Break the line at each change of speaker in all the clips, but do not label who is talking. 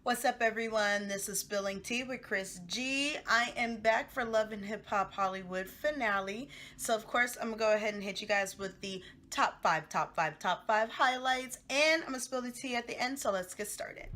What's up, everyone? This is Spilling Tea with Chris G. I am back for Love and Hip Hop Hollywood finale. So, of course, I'm going to go ahead and hit you guys with the top five highlights. And I'm going to spill the tea at the end. So, let's get started.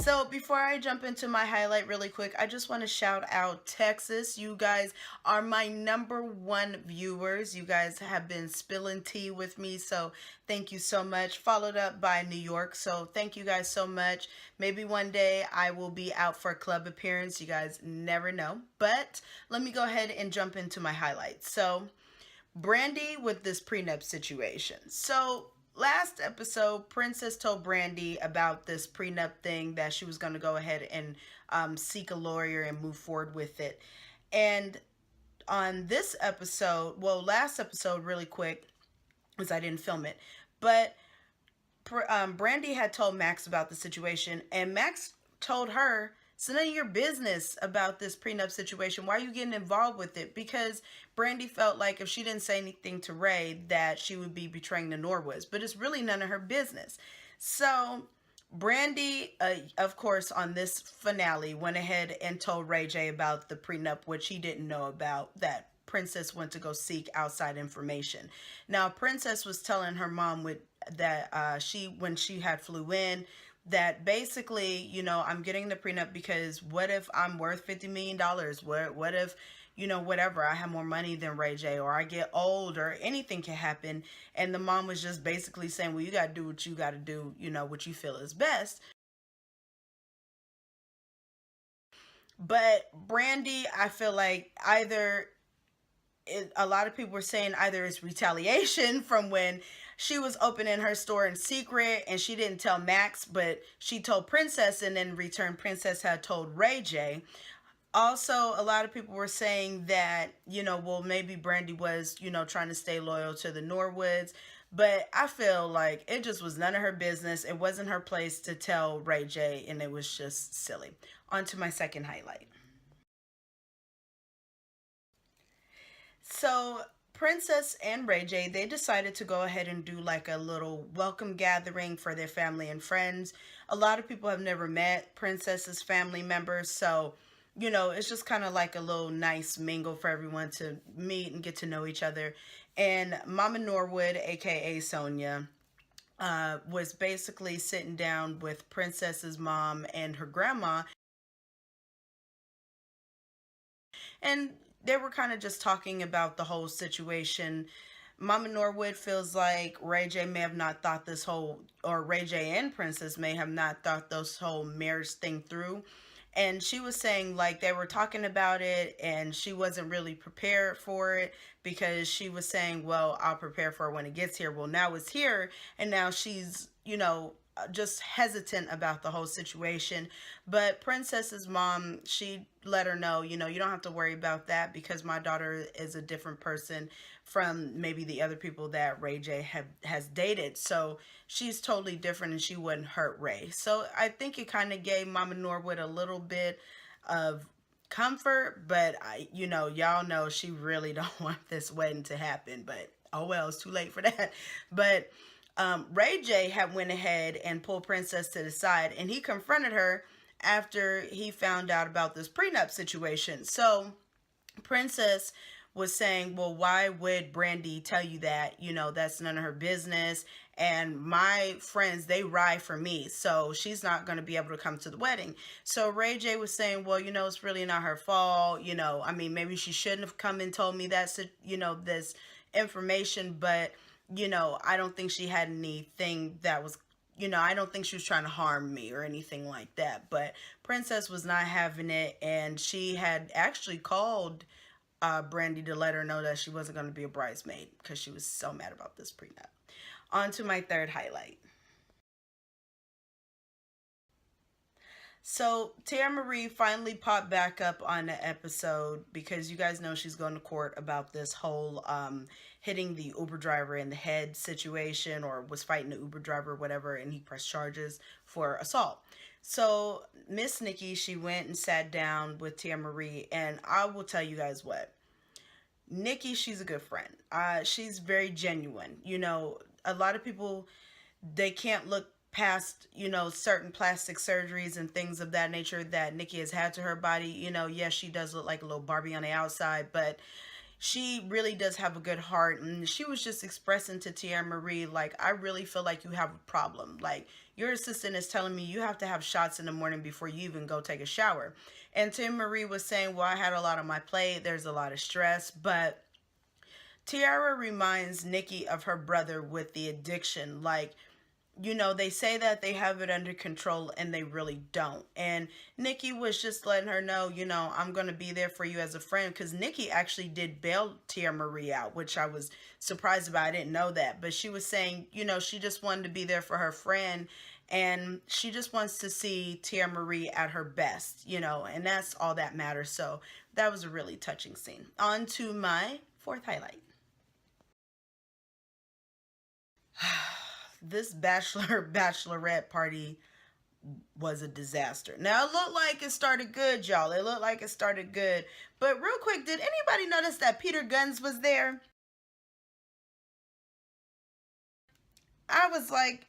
So before I jump into my highlight really quick, I just want to shout out Texas. You guys are my number one viewers. You guys have been spilling tea with me, so thank you so much. Followed up by New York, so thank you guys so much. Maybe one day I will be out for a club appearance. You guys never know. But let me go ahead and jump into my highlights. So Brandy with this prenup situation. So last episode, Princess told Brandy about this prenup thing that she was going to go ahead and seek a lawyer and move forward with it. And on this episode, well, last episode, really quick, because I didn't film it, but Brandy had told Max about the situation, and Max told her, it's none of your business about this prenup situation. Why are you getting involved with it? Because Brandy felt like if she didn't say anything to Ray, that she would be betraying the Norwoods. But it's really none of her business. So Brandy, of course, on this finale, went ahead and told Ray J about the prenup, which he didn't know about, that Princess went to go seek outside information. Now, Princess was telling her mom that when she had flew in, that basically, I'm getting the prenup because what if I'm worth $50 million? What if, whatever, I have more money than Ray J, or I get old, or anything can happen. And the mom was just basically saying, well, you got to do what you got to do, what you feel is best. But Brandy, I feel like a lot of people were saying either it's retaliation from when she was opening her store in secret and she didn't tell Max, but she told Princess, and in return Princess had told Ray J. Also, a lot of people were saying that, well, maybe Brandy was, trying to stay loyal to the Norwoods. But I feel like it just was none of her business. It wasn't her place to tell Ray J, and it was just silly. On to my second highlight. So Princess and Ray J, they decided to go ahead and do like a little welcome gathering for their family and friends. A lot of people have never met Princess's family members, so it's just kind of like a little nice mingle for everyone to meet and get to know each other. And Mama Norwood, aka Sonia, was basically sitting down with Princess's mom and her grandma, and they were kind of just talking about the whole situation. Mama Norwood feels like Ray J may have not thought this whole, or Ray J and Princess may have not thought this whole marriage thing through. And she was saying like they were talking about it and she wasn't really prepared for it, because she was saying, well, I'll prepare for it when it gets here. Well, now it's here, and now she's, just hesitant about the whole situation. But Princess's mom, she let her know, you don't have to worry about that, because my daughter is a different person from maybe the other people that Ray J has dated. So she's totally different and she wouldn't hurt Ray. So I think it kind of gave Mama Norwood a little bit of comfort, but y'all know she really don't want this wedding to happen. But oh well, it's too late for that. But Ray J had went ahead and pulled Princess to the side, and he confronted her after he found out about this prenup situation. So Princess was saying, well, why would Brandy tell you that? That's none of her business. And my friends, they ride for me, so she's not going to be able to come to the wedding. So Ray J was saying, well, it's really not her fault. I mean, maybe she shouldn't have come and told me that, this information, but I don't think she had anything that was, I don't think she was trying to harm me or anything like that. But Princess was not having it, and she had actually called Brandy to let her know that she wasn't going to be a bridesmaid because she was so mad about this prenup. On to my third highlight. So Teairra Mari finally popped back up on the episode because you guys know she's going to court about this whole hitting the Uber driver in the head situation, or was fighting the Uber driver or whatever, and he pressed charges for assault. So Miss Nikki, she went and sat down with Teairra Mari, and I will tell you guys what. Nikki, she's a good friend. She's very genuine. A lot of people, they can't look past, certain plastic surgeries and things of that nature that Nikki has had to her body. Yes, she does look like a little Barbie on the outside, but she really does have a good heart. And she was just expressing to Teairra Mari, like, I really feel like you have a problem. Like, your assistant is telling me you have to have shots in the morning before you even go take a shower. And Teairra Mari was saying, well, I had a lot on my plate. There's a lot of stress. But Teairra reminds Nikki of her brother with the addiction. Like, they say that they have it under control and they really don't. And Nikki was just letting her know, I'm going to be there for you as a friend, because Nikki actually did bail Teairra Mari out, which I was surprised about. I didn't know that. But she was saying, she just wanted to be there for her friend, and she just wants to see Teairra Mari at her best, and that's all that matters. So that was a really touching scene. On to my fourth highlight. This bachelorette party was a disaster. Now it looked like it started good, y'all. It looked like it started good. But real quick, did anybody notice that Peter Gunz was there? I was like,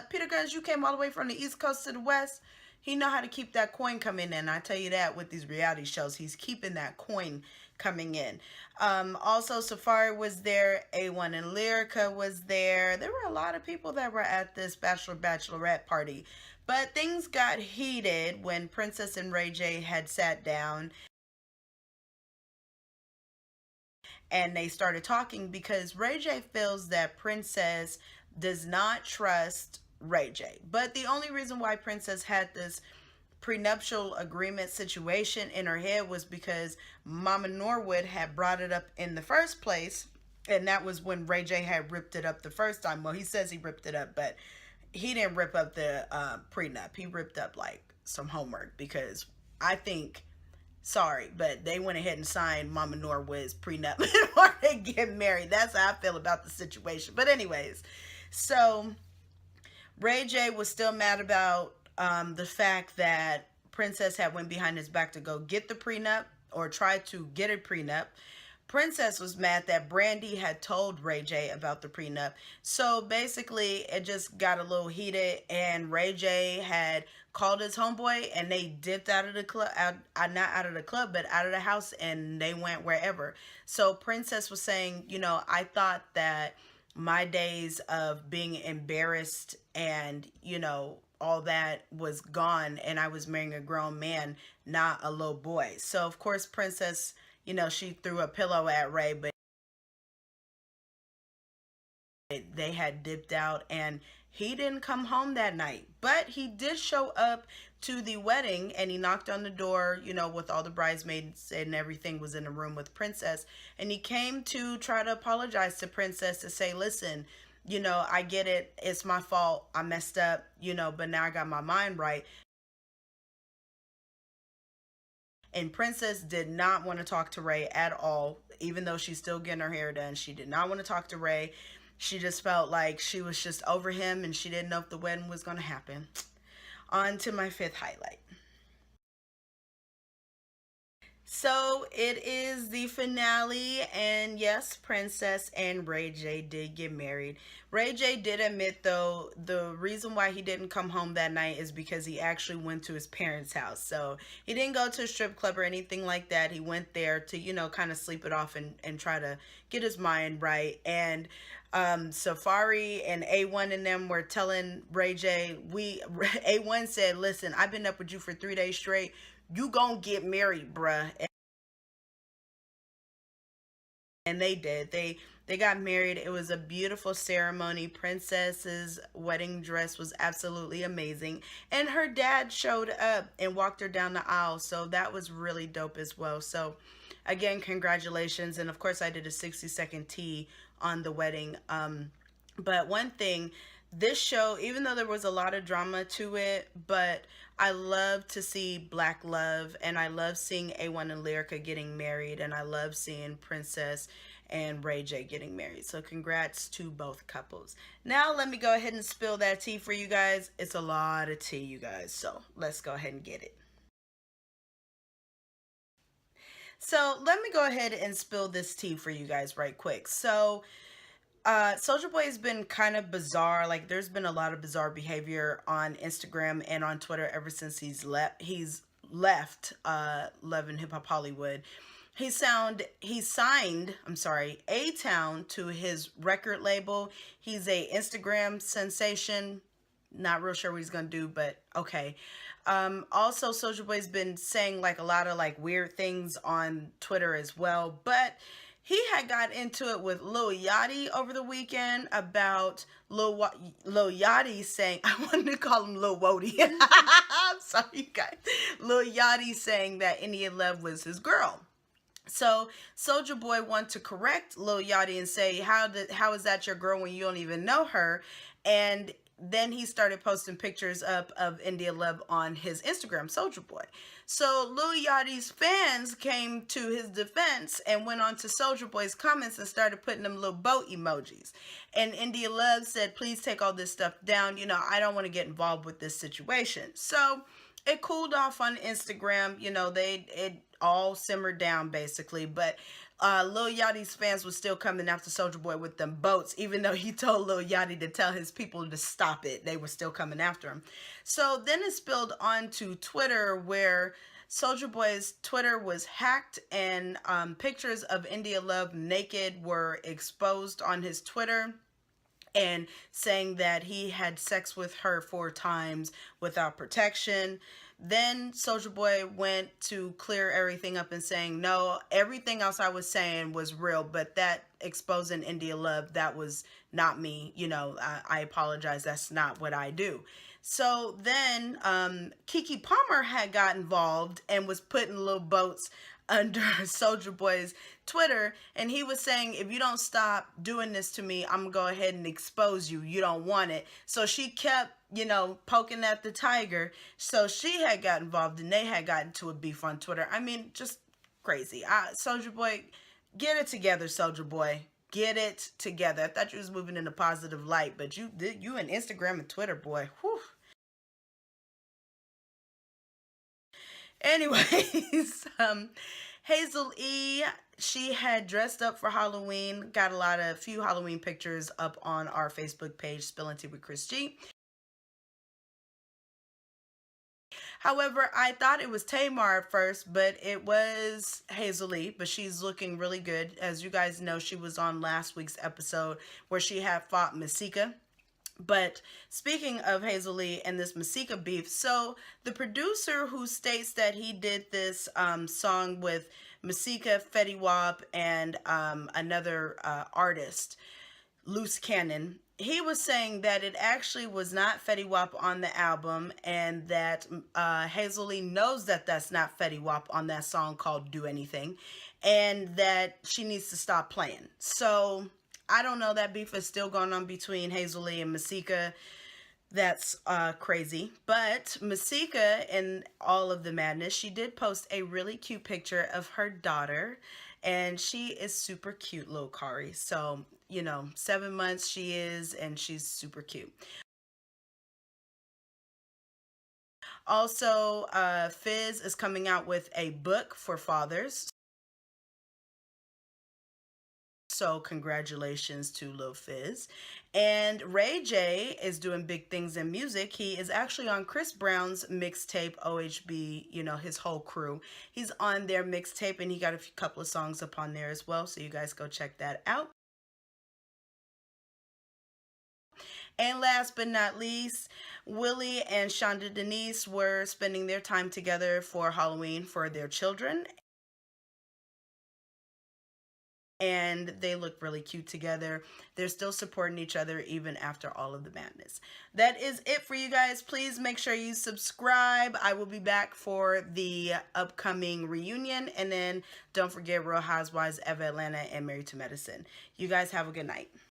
Peter Gunz, you came all the way from the East Coast to the West. He know how to keep that coin coming in. I tell you that with these reality shows, he's keeping that coin coming in. Also, Safari was there. A1 and Lyrica was there. There were a lot of people that were at this bachelorette party. But things got heated when Princess and Ray J had sat down and they started talking, because Ray J feels that Princess does not trust Ray J. But the only reason why Princess had this prenuptial agreement situation in her head was because Mama Norwood had brought it up in the first place, and that was when Ray J had ripped it up the first time. Well, he says he ripped it up, but he didn't rip up the prenup. He ripped up like some homework, because I think, sorry, but they went ahead and signed Mama Norwood's prenup before they get married. That's how I feel about the situation. But anyways, so Ray J was still mad about the fact that Princess had went behind his back to go get the prenup, or tried to get a prenup. Princess was mad that Brandy had told Ray J about the prenup. So basically, it just got a little heated, and Ray J had called his homeboy, and they dipped out of the club, not out of the club, but out of the house, and they went wherever. So Princess was saying, I thought that my days of being embarrassed and, all that was gone, and I was marrying a grown man, not a little boy. So of course Princess, she threw a pillow at Ray, but they had dipped out, and he didn't come home that night. But he did show up to the wedding, and he knocked on the door, with all the bridesmaids and everything was in the room with Princess. And he came to try to apologize to Princess, to say, listen, I get it. It's my fault. I messed up, but now I got my mind right. And Princess did not want to talk to Ray at all, even though she's still getting her hair done. She did not want to talk to Ray. She just felt like she was just over him, and she didn't know if the wedding was going to happen. On to my fifth highlight. So it is the finale, and yes, Princess and Ray J did get married. Ray J did admit, though, the reason why he didn't come home that night is because he actually went to his parents' house. So he didn't go to a strip club or anything like that. He went there to, kind of sleep it off and try to get his mind right. And Safari and A1 and them were telling Ray J, A1 said, listen, I've been up with you for 3 days straight. You gonna get married, bruh. And they did. They got married. It was a beautiful ceremony. Princess's wedding dress was absolutely amazing. And her dad showed up and walked her down the aisle. So that was really dope as well. So again, congratulations. And of course I did a 60-second tea on the wedding. But one thing, this show, even though there was a lot of drama to it, but I love to see Black love, and I love seeing A1 and Lyrica getting married, and I love seeing Princess and Ray J getting married. So congrats to both couples. Now let me go ahead and spill that tea for you guys. It's a lot of tea, you guys, so let's go ahead and get it. So let me go ahead and spill this tea for you guys right quick. So Soldier Boy has been kind of bizarre. Like there's been a lot of bizarre behavior on Instagram and on Twitter ever since he's left Love and Hip Hop Hollywood. He signed, I'm sorry, A Town to his record label. He's a Instagram sensation. Not real sure what he's gonna do, but okay. Also, Soldier Boy's been saying like a lot of like weird things on Twitter as well, but he had got into it with Lil Yachty over the weekend about Lil Yachty saying, I wanted to call him Lil Wody. I'm sorry, you guys. Lil Yachty saying that India Love was his girl. So Soldier Boy wanted to correct Lil Yachty and say, how is that your girl when you don't even know her? And then he started posting pictures up of India Love on his Instagram, Soldier Boy. So Lil Yachty's fans came to his defense and went on to Soldier Boy's comments and started putting them little boat emojis. And India Love said, please take all this stuff down. You know, I don't want to get involved with this situation. So it cooled off on Instagram. You know, it all simmered down basically, but Lil Yachty's fans was still coming after Soldier Boy with them boats, even though he told Lil Yachty to tell his people to stop it. They were still coming after him. So then it spilled onto Twitter, where Soldier Boy's Twitter was hacked and pictures of India Love naked were exposed on his Twitter, and saying that he had sex with her 4 times without protection. Then Soldier Boy went to clear everything up and saying, no, everything else I was saying was real, but that exposing India Love, that was not me. You know, I apologize. That's not what I do. So then Keke Palmer had got involved and was putting little boats under Soldier Boy's Twitter, and he was saying, if you don't stop doing this to me, I'm gonna go ahead and expose you. You don't want it. So she kept, you know, poking at the tiger. So she had got involved and they had gotten to a beef on Twitter. I mean, just crazy. Soldier Boy, get it together, Soldier Boy. Get it together. I thought you was moving in a positive light, but you and Instagram and Twitter, boy. Whew. Anyways, Hazel E, she had dressed up for Halloween. Got a few Halloween pictures up on our Facebook page, Spilling Tea with Chris G. However, I thought it was Tamar at first, but it was Hazel E, but she's looking really good. As you guys know, she was on last week's episode where she had fought Masika. But speaking of Hazel Lee and this Masika beef, so the producer who states that he did this song with Masika, Fetty Wap, and another artist, Loose Cannon, he was saying that it actually was not Fetty Wap on the album, and that Hazel Lee knows that that's not Fetty Wap on that song called Do Anything, and that she needs to stop playing. So I don't know, that beef is still going on between Hazel Lee and Masika. That's crazy. But Masika, in all of the madness, she did post a really cute picture of her daughter. And she is super cute, little Kari. So, you know, 7 months she is, and she's super cute. Also, Fizz is coming out with a book for fathers. So congratulations to Lil Fizz. And Ray J is doing big things in music. He is actually on Chris Brown's mixtape, OHB, you know, his whole crew. He's on their mixtape, and he got a couple of songs up on there as well. So you guys go check that out. And last but not least, Willie and Shonda Denise were spending their time together for Halloween for their children. And they look really cute together. They're still supporting each other even after all of the madness. That is it for you guys. Please make sure you subscribe. I will be back for the upcoming reunion. And then don't forget Real Housewives of Atlanta and Married to Medicine. You guys have a good night.